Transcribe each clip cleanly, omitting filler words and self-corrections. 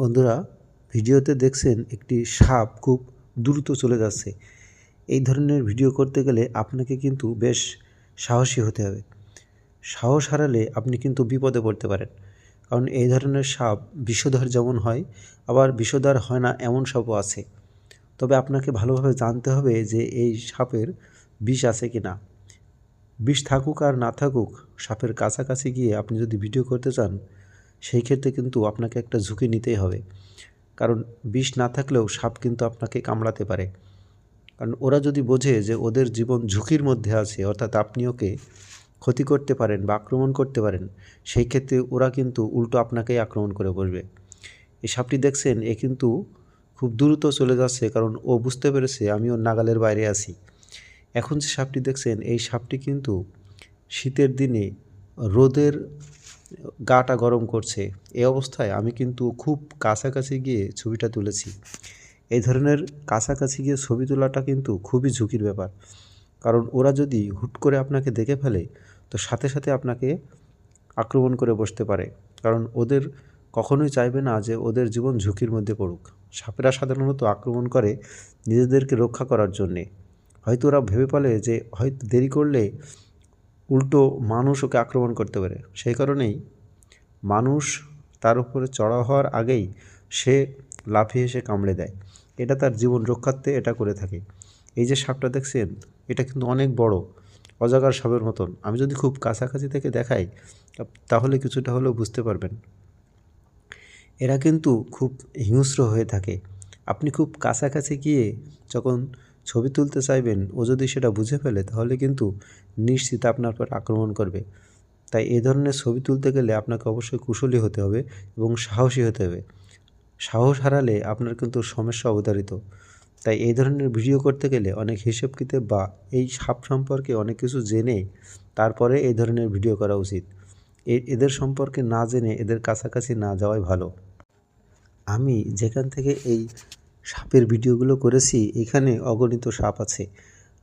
বন্ধুরা, ভিডিওতে দেখছেন একটি সাপ খুব দ্রুত চলে যাচ্ছে। এই ধরনের ভিডিও করতে গেলে আপনাকে কিন্তু বেশ সাহসী হতে হবে। সাহস হারালে আপনি কিন্তু বিপদে পড়তে পারেন। কারণ এই ধরনের সাপ বিষধর যেমন হয়, আবার বিষধর হয় না এমন সাপও আছে। তবে আপনাকে ভালোভাবে জানতে হবে যে এই সাপের বিষ আছে কি না। বিষ থাকুক আর না থাকুক, সাপের কাছাকাছি গিয়ে আপনি যদি ভিডিও করতে চান, সেই ক্ষেত্রে কিন্তু আপনাকে একটা ঝুঁকি নিতেই হবে। কারণ বিষ না থাকলেও সাপ কিন্তু আপনাকে কামড়াতে পারে। কারণ ওরা যদি বোঝে যে ওদের জীবন ঝুঁকির মধ্যে আছে, অর্থাৎ আপনি ওকে ক্ষতি করতে পারেন বা আক্রমণ করতে পারেন, সেই ক্ষেত্রে ওরা কিন্তু উল্টো আপনাকেই আক্রমণ করে বসবে। এই সাপটি দেখছেন, এ কিন্তু খুব দ্রুত চলে যাচ্ছে, কারণ ও বুঝতে পেরেছে আমি ওর নাগালের বাইরে আছি। এখন যে সাপটি দেখছেন, এই সাপটি কিন্তু শীতের দিনে রোদের গাটা গরম করছে। এই অবস্থায় আমি কিন্তু খুব কাছাকাছি গিয়ে ছবিটা তুলেছি। এই ধরনের কাছাকাছি গিয়ে ছবি তোলাটা কিন্তু খুবই ঝুঁকির ব্যাপার। কারণ ওরা যদি হুট করে আপনাকে দেখে ফেলে, তো সাথে সাথে আপনাকে আক্রমণ করে বসতে পারে। কারণ ওদের কখনোই চাইবে না যে ওদের জীবন ঝুঁকির মধ্যে পড়ুক। সাপেরা সাধারণত আক্রমণ করে নিজেদেরকে রক্ষা করার জন্যে। হয়তো ওরা ভেবে ফেলে যে হয়তো দেরি করলে উল্টো মানুষ ওকে আক্রমণ করতে পারে। সেই কারণেই মানুষ তার উপরে চড়া হওয়ার আগেই সে লাফিয়ে এসে কামড়ে দেয়। এটা তার জীবন রক্ষার্থে এটা করে থাকে। এই যে সাপটা দেখছেন, এটা কিন্তু অনেক বড়, অজগর সাপের মতন। আমি যদি খুব কাছাকাছি থেকে দেখাই, তাহলে কিছুটা হলেও বুঝতে পারবেন। এরা কিন্তু খুব হিংস্র হয়ে থাকে। আপনি খুব কাছাকাছি গিয়ে যখন ছবি তুলতে চাইবেন, ও যদি সেটা বুঝে ফেলে, তাহলে কিন্তু নিশ্চিত আপনার উপর আক্রমণ করবে। তাই এই ধরনের ছবি তুলতে গেলে আপনাকে অবশ্যই কুশলী হতে হবে এবং সাহসী হতে হবে। সাহস হারালে আপনার কিন্তু সমস্যা অবধারিত। তাই এই ধরনের ভিডিও করতে গেলে অনেক হিসেব কিতাব বা এই সাপ সম্পর্কে অনেক কিছু জেনে তারপরে এই ধরনের ভিডিও করা উচিত। এদের সম্পর্কে না জেনে এদের কাছাকাছি না যাওয়াই ভালো। আমি যেখান থেকে এই সাপের ভিডিওগুলো করেছি, এখানে অগণিত সাপ আছে।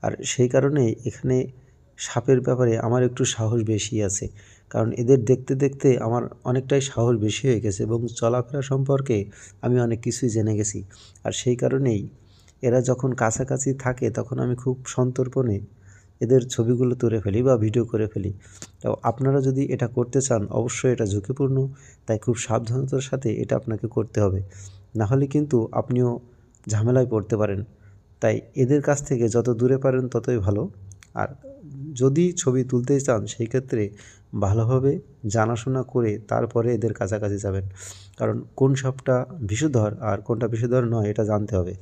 আর সেই কারণে এখানে সাপের ব্যাপারে আমার একটু সাহস বেশি আছে। কারণ এদের দেখতে দেখতে আমার অনেকটাই সাহস বেশি হয়ে গেছে এবং চলাফেরা সম্পর্কে আমি অনেক কিছুই জেনে গেছি। আর সেই কারণেই এরা যখন কাছাকাছি থাকে, তখন আমি খুব সন্তর্পণে এদের ছবিগুলো তুলে ফেলি বা ভিডিও করে ফেলি। তো আপনারা যদি এটা করতে চান, অবশ্যই এটা ঝুঁকিপূর্ণ। তাই খুব সাবধানতার সাথে এটা আপনাকে করতে হবে। না হলে কিন্তু আপনিও ঝামেলায় পড়তে পারেন। তাই এদের কাছ থেকে যত দূরে পারেন ততই ভালো। আর যদি ছবি তুলতেই চান, সেই ক্ষেত্রে ভালোভাবে জানাশোনা করে তারপরে এদের কাছাকাছি যাবেন। কারণ কোন সাপটা বিষধর আর কোনটা বিষধর নয়, এটা জানতে হবে।